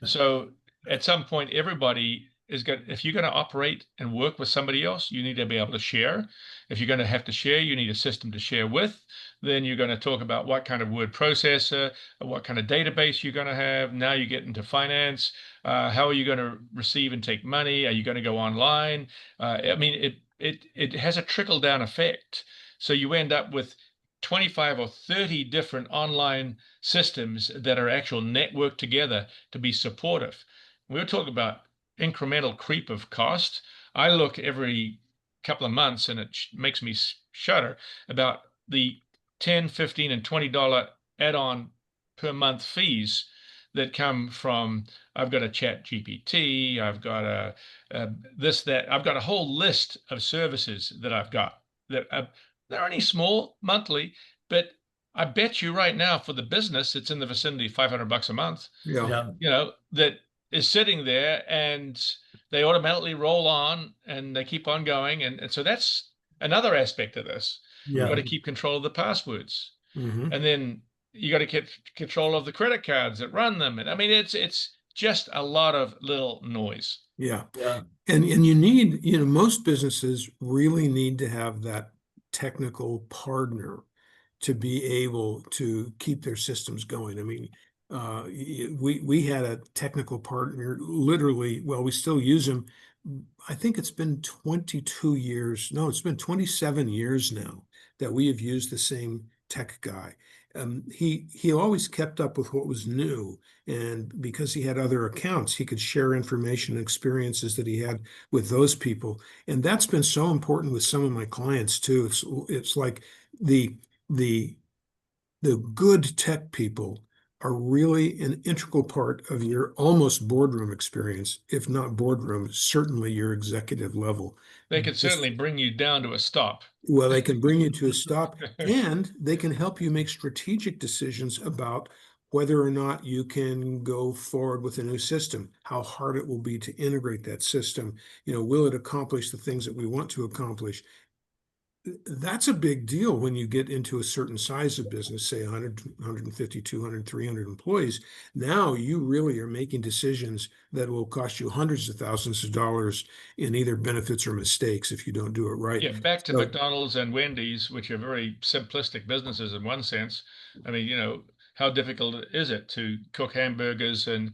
B: So at some point, everybody if you're going to operate and work with somebody else, you need to be able to share. If you're going to have to share, you need a system to share with. Then you're going to talk about what kind of word processor, what kind of database you're going to have. Now you get into finance. How are you going to receive and take money? Are you going to go online? I mean, it has a trickle down effect. So you end up with 25 or 30 different online systems that are actual networked together to be supportive. We were talking about incremental creep of cost. I look every couple of months and it makes me shudder about the 10, 15, and $20 add-on per month fees that come from I've got a chat GPT, I've got this, that, I've got a whole list of services that I've got that they're only small monthly, but I bet you right now for the business, it's in the vicinity of $500 a month,
A: Yeah.
D: Yeah.
B: that is sitting there and they automatically roll on and they keep on going. And so that's another aspect of this. You got
D: Yeah.
B: to keep control of the passwords.
A: Hmm.
B: And then you got to get control of the credit cards that run them. And I mean, it's just a lot of little noise.
A: Yeah.
D: Yeah.
A: And you need, most businesses really need to have that technical partner to be able to keep their systems going. I mean, we had a technical partner literally, well, we still use him. I think it's been 22 years. No, it's been 27 years now that we have used the same tech guy. He always kept up with what was new, and because he had other accounts, he could share information and experiences that he had with those people, and that's been so important with some of my clients too. It's like the the the good tech people are really an integral part of your almost boardroom experience, if not boardroom, certainly your executive level.
B: They could
A: Just
B: certainly bring you down to a stop.
A: well, they can bring you to a stop and they can help you make strategic decisions about whether or not you can go forward with a new system, how hard it will be to integrate that system. Will it accomplish the things that we want to accomplish? That's a big deal when you get into a certain size of business, say 100, 150, 200, 300 employees. Now you really are making decisions that will cost you hundreds of thousands of dollars in either benefits or mistakes if you don't do it right.
B: Yeah, back to
A: So,
B: McDonald's and Wendy's, which are very simplistic businesses in one sense. I mean, how difficult is it to cook hamburgers and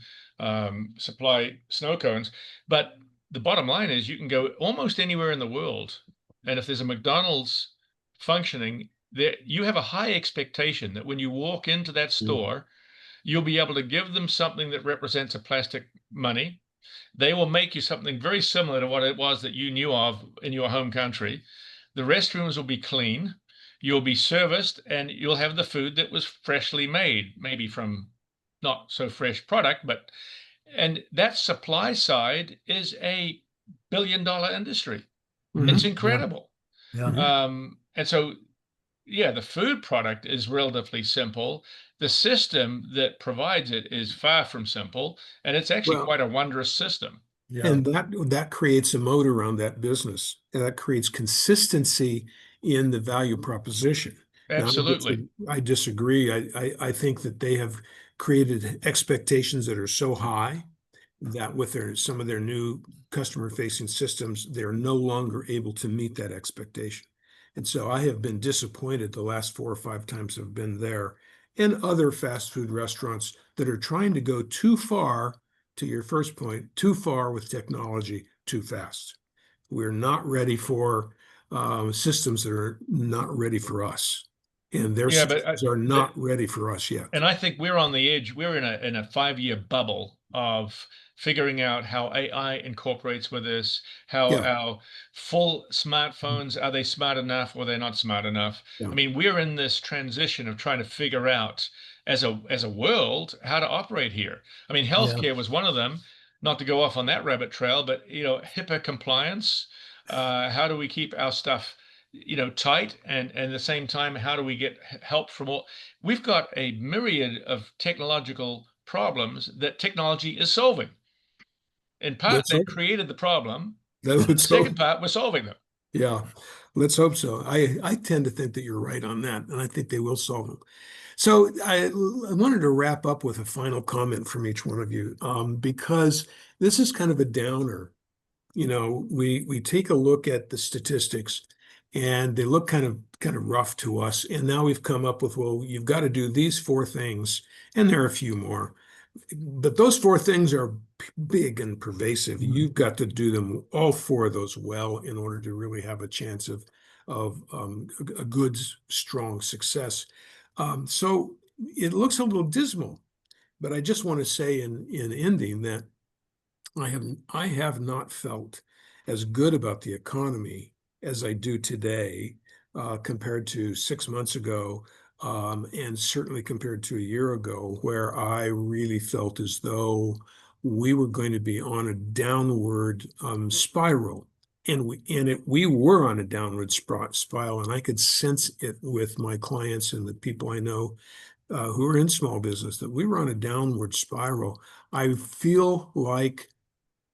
B: supply snow cones. But the bottom line is you can go almost anywhere in the world, and if there's a McDonald's functioning, there you have a high expectation that when you walk into that store, you'll be able to give them something that represents a plastic money. They will make you something very similar to what it was that you knew of in your home country. The restrooms will be clean. You'll be serviced and you'll have the food that was freshly made, maybe from not so fresh product, but and that supply side is a billion-dollar industry. It's incredible.
D: Yeah.
B: And so, yeah, the food product is relatively simple. The system that provides it is far from simple, and it's actually
A: Well,
B: quite a wondrous system.
D: Yeah.
A: and that creates a moat around that business, and that creates consistency in the value proposition. Now,
B: Absolutely.
A: I disagree. I think that they have created expectations that are so high that with some of their new customer-facing systems, they're no longer able to meet that expectation. And so I have been disappointed the last 4 or 5 times I've been there, and other fast food restaurants that are trying to go too far, to your first point, too far with technology too fast. We're not ready for systems that are not ready for us, and their
B: Yeah, but
A: systems are not ready for us yet.
B: and I think we're on the edge. We're in a 5-year bubble of figuring out how AI incorporates with this, how
A: Yeah,
B: our full smartphones, are they smart enough or they're not smart enough?
A: yeah,
B: I mean, we're in this transition of trying to figure out as a world how to operate here. I mean,
D: Yeah.
B: healthcare was one of them, not to go off on that rabbit trail, but HIPAA compliance, how do we keep our stuff tight, and at the same time, how do we get help from all? We've got a myriad of technological problems that technology is solving. In part,
A: let's
B: they've
A: hope
B: created the problem,
A: that
B: and the
A: let's hope.
B: second part, we're solving them.
A: Yeah, let's hope so. I tend to think that you're right on that, and I think they will solve them. So I wanted to wrap up with a final comment from each one of you, because this is kind of a downer. We take a look at the statistics, and they look kind of rough to us. And now we've come up with, well, you've got to do these 4 things, and there are a few more. But those 4 things are big and pervasive. You've got to do them, all 4 of those well, in order to really have a chance of a good, strong success. So it looks a little dismal, but I just want to say in ending that I have not felt as good about the economy as I do today, compared to 6 months ago, and certainly compared to a year ago, where I really felt as though we were going to be on a downward spiral. And we were on a downward spiral, and I could sense it with my clients and the people I know who are in small business, that we were on a downward spiral. I feel like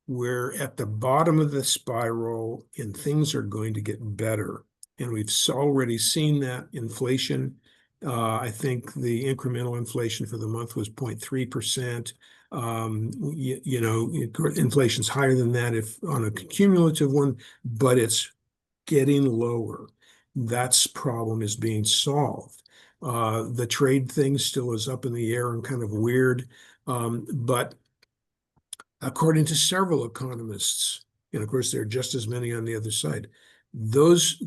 A: we're at the bottom of the spiral and things are going to get better. And we've already seen that inflation. I think the incremental inflation for the month was 0.3%. Inflation's higher than that if on a cumulative one, but it's getting lower. That's problem is being solved. The trade thing still is up in the air and kind of weird, but according to several economists, and of course there are just as many on the other side, those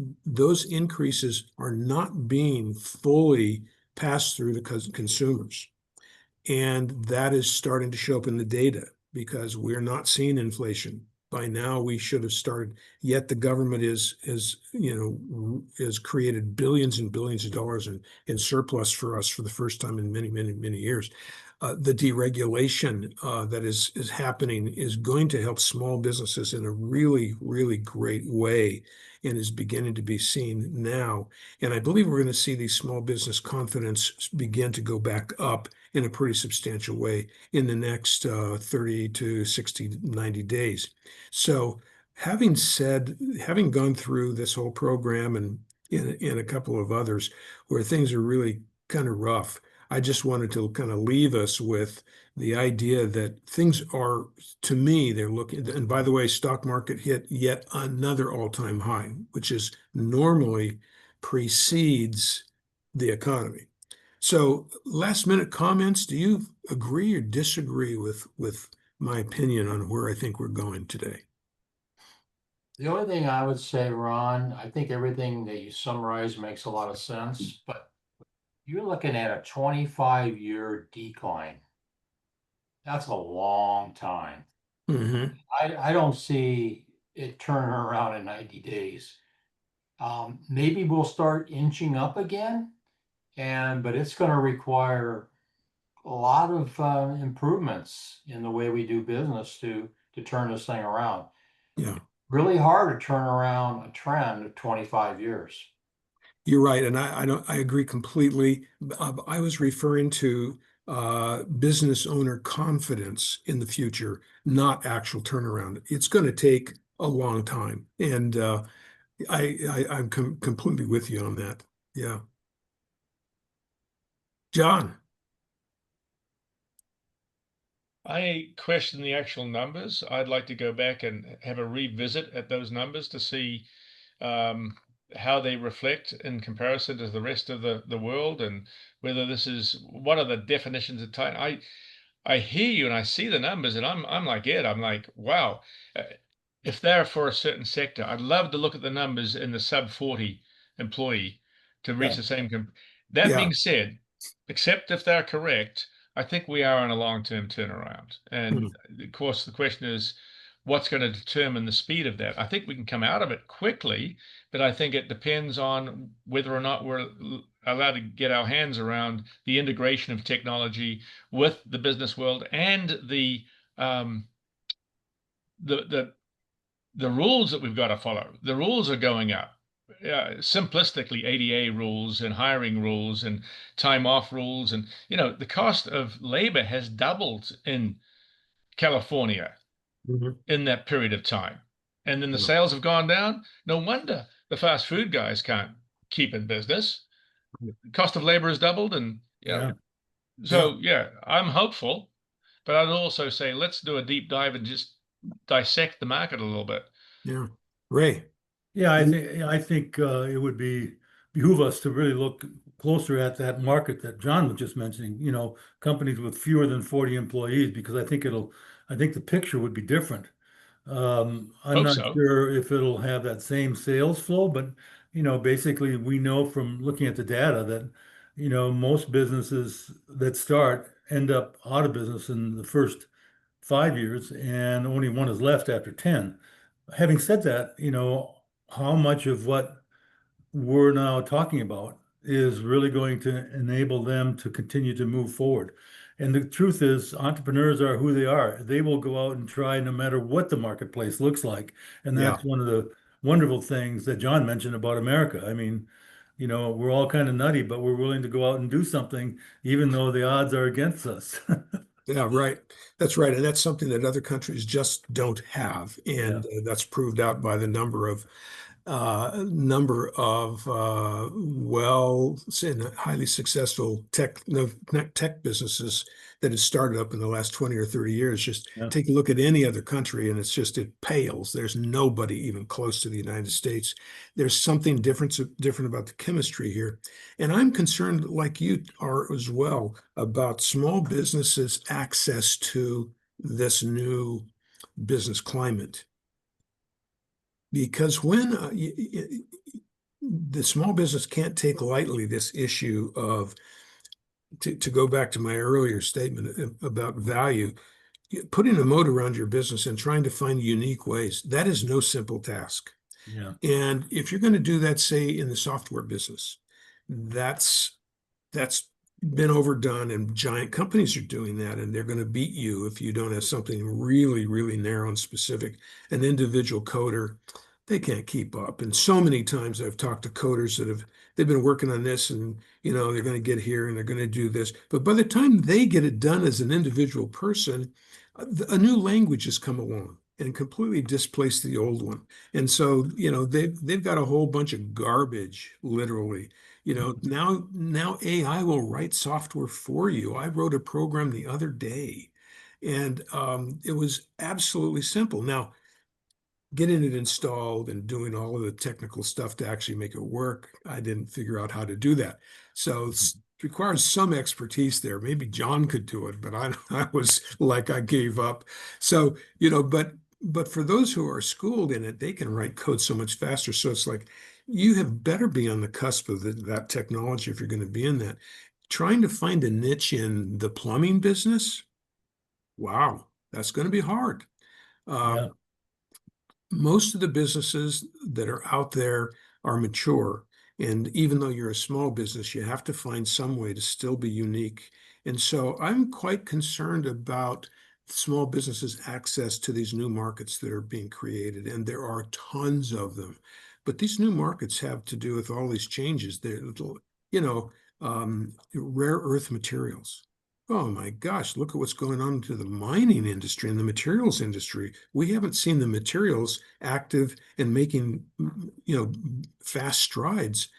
A: increases are not being fully passed through to consumers. And that is starting to show up in the data because we're not seeing inflation. By now, we should have started, yet the government has created billions and billions of dollars in surplus for us for the first time in many, many, many years. The deregulation that is happening is going to help small businesses in a really, really great way and is beginning to be seen now. And I believe we're going to see these small business confidence begin to go back up in a pretty substantial way in the next 30 to 60, 90 days. So having gone through this whole program and in a couple of others where things are really kind of rough, I just wanted to kind of leave us with the idea that things are, to me, they're looking, and by the way, stock market hit yet another all-time high, which is normally precedes the economy. So last minute comments, do you agree or disagree with my opinion on where I think we're going today?
C: The only thing I would say, Ron, I think everything that you summarized makes a lot of sense, but you're looking at a 25-year decline. That's a long time.
A: Hmm.
C: I don't see it turning around in 90 days. Maybe we'll start inching up again, but it's going to require a lot of improvements in the way we do business to turn this thing around.
A: Yeah,
C: Really hard to turn around a trend of 25 years.
A: you're right, and I agree completely. I was referring to business owner confidence in the future, not actual turnaround. It's going to take a long time, and I'm completely with you on that. Yeah, John.
B: I question the actual numbers. I'd like to go back and have a revisit at those numbers to see um, how they reflect in comparison to the rest of the world, and whether this is what are the definitions of time. I hear you and I see the numbers, and I'm like Ed. I'm like, wow. Uh, if they're for a certain sector, I'd love to look at the numbers in the sub 40 employee to reach
A: Yeah,
B: the same. That
A: yeah.
B: being said, except if they're correct, I think we are in a long-term turnaround.
A: Mm.
B: And of course, the question is, what's going to determine the speed of that? I think we can come out of it quickly, but I think it depends on whether or not we're allowed to get our hands around the integration of technology with the business world and um, the the rules that we've got to follow. The rules are going up. Simplistically, ADA rules and hiring rules and time off rules, and the cost of labor has doubled in California
A: Mhm.
B: in that period of time. And then the
A: Yeah,
B: sales have gone down. No wonder the fast food guys can't keep in business. The cost of labor has doubled, and
D: Yeah.
A: yeah,
B: so yeah, I'm hopeful, but I'd also say let's do a deep dive and just dissect the market a little bit.
A: yeah. Ray.
D: Yeah, I think it would behoove us to really look closer at that market that John was just mentioning, companies with fewer than 40 employees, because I think the picture would be different. I'm
B: Hope
D: not
B: so.
D: sure if it'll have that same sales flow, but basically we know from looking at the data that, most businesses that start end up out of business in the first 5 years, and only one is left after 10. Having said that, how much of what we're now talking about is really going to enable them to continue to move forward? And the truth is, entrepreneurs are who they are. They will go out and try no matter what the marketplace looks like. And
A: Yeah,
D: that's one of the wonderful things that John mentioned about America. I mean, we're all kind of nutty, but we're willing to go out and do something, even though the odds are against us.
A: yeah, right. That's right. And that's something that other countries just don't have.
D: Yeah.
A: And that's proved out by the number of well, say, highly successful tech, no, not tech businesses that have started up in the last 20 or 30 years. Just
D: Yeah.
A: take a look at any other country and it pales. There's nobody even close to the United States. There's something different about the chemistry here. And I'm concerned, like you are as well, about small businesses' access to this new business climate. Because when the small business can't take lightly this issue of, to go back to my earlier statement about value, putting a moat around your business and trying to find unique ways, that is no simple task.
D: Yeah.
A: And if you're going to do that, say in the software business, that's that's been overdone, and giant companies are doing that, and they're going to beat you if you don't have something really, really narrow and specific. An individual coder, they can't keep up. And so many times I've talked to coders they've been working on this, and they're going to get here and they're going to do this, but by the time they get it done as an individual person, a new language has come along and completely displaced the old one. And so they've got a whole bunch of garbage, literally. Now AI will write software for you. I wrote a program the other day, and it was absolutely simple. Now, getting it installed and doing all of the technical stuff to actually make it work, I didn't figure out how to do that. So it requires some expertise there. Maybe John could do it, but I was like, I gave up. So, but for those who are schooled in it, they can write code so much faster. So it's like, you have better be on the cusp of that technology if you're going to be in that. Trying to find a niche in the plumbing business, wow, that's going to be hard.
D: Yeah.
A: Most of the businesses that are out there are mature. And even though you're a small business, you have to find some way to still be unique. And so I'm quite concerned about small businesses' access to these new markets that are being created. And there are tons of them. But these new markets have to do with all these changes. You know, rare earth materials. Oh my gosh, look at what's going on to the mining industry and the materials industry. We haven't seen the materials active and making, fast strides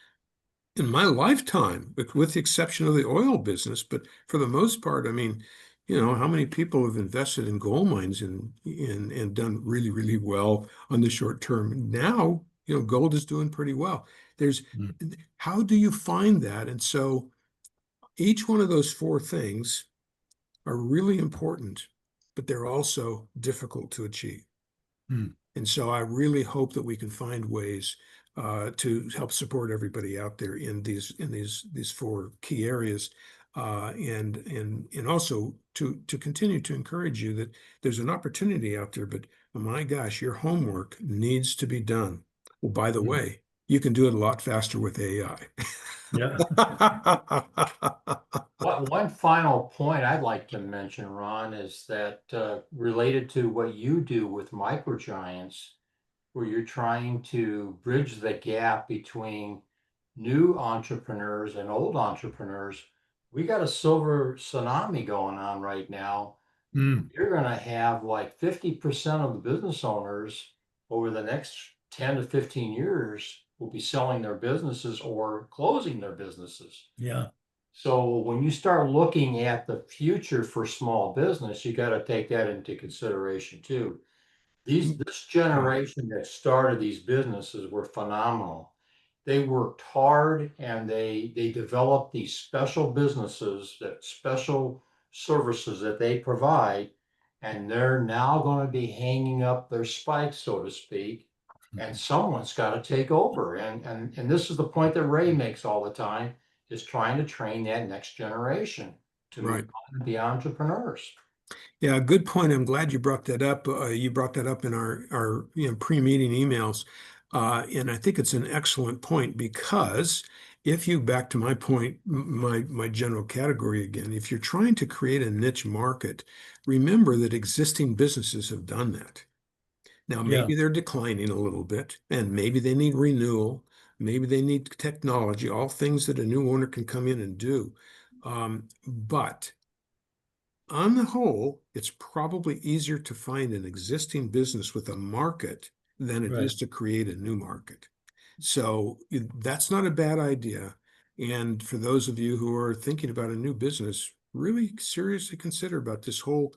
A: in my lifetime, with the exception of the oil business. But for the most part, I mean, how many people have invested in gold mines and done really, really well on the short term? Now, gold is doing pretty well.
D: Mm.
A: How do you find that? And so each one of those four things are really important, but they're also difficult to achieve.
D: Mm.
A: And so I really hope that we can find ways to help support everybody out there in these four key areas, and also to continue to encourage you that there's an opportunity out there. But oh my gosh, your homework needs to be done. Well, by the
D: Mm.
A: way, you can do it a lot faster with AI.
D: Yeah.
C: One final point I'd like to mention, Ron, is that related to what you do with MicroGiants, where you're trying to bridge the gap between new entrepreneurs and old entrepreneurs. We got a silver tsunami going on right now.
D: Mm.
C: You're going to have like 50% of the business owners over the next 10 to 15 years will be selling their businesses or closing their businesses.
D: Yeah.
C: So when you start looking at the future for small business, you got to take that into consideration too. This generation that started these businesses were phenomenal. They worked hard and they developed these special businesses, that special services that they provide, and they're now going to be hanging up their spikes, so to speak, and someone's got to take over. And this is the point that Ray makes all the time, is trying to train that next generation to
A: Right.
C: be entrepreneurs.
A: Yeah, good point. I'm glad you brought that up. You brought that up in our pre-meeting emails, and I think it's an excellent point, because if you, back to my point, my general category again, if you're trying to create a niche market, remember that existing businesses have done that. Now,
D: Yeah.
A: maybe they're declining a little bit, and maybe they need renewal, maybe they need technology, all things that a new owner can come in and do. But on the whole, it's probably easier to find an existing business with a market than it
D: Right.
A: is to create a new market. So that's not a bad idea. And for those of you who are thinking about a new business, really seriously consider about this whole,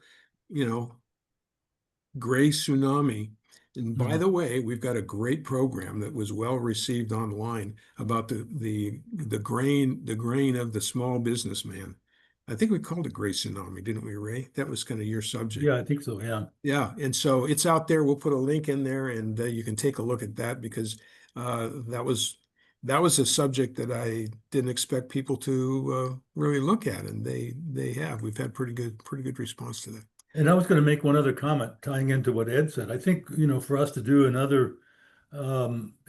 A: gray tsunami. And by
D: Mm.
A: the way, we've got a great program that was well received online about the grain of the small businessman. I think we called it gray tsunami, didn't we, Ray? That was kind of your subject.
D: Yeah, I think so. Yeah.
A: Yeah, and so it's out there. We'll put a link in there, and you can take a look at that, because that was a subject that I didn't expect people to really look at, and they have. We've had pretty good response to that.
D: And I was going to make one other comment tying into what Ed said. I think, for us to do another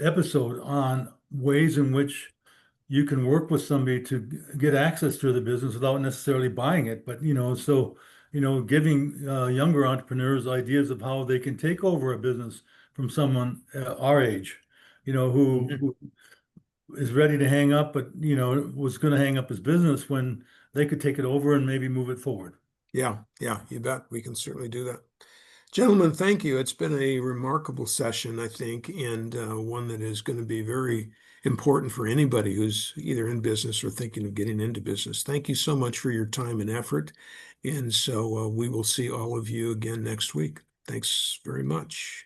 D: episode on ways in which you can work with somebody to get access to the business without necessarily buying it, but giving younger entrepreneurs ideas of how they can take over a business from someone our age, who is ready to hang up, but was going to hang up his business when they could take it over and maybe move it forward.
A: Yeah, you bet. We can certainly do that. Gentlemen, thank you. It's been a remarkable session, I think, and one that is going to be very important for anybody who's either in business or thinking of getting into business. Thank you so much for your time and effort. And so we will see all of you again next week. Thanks very much.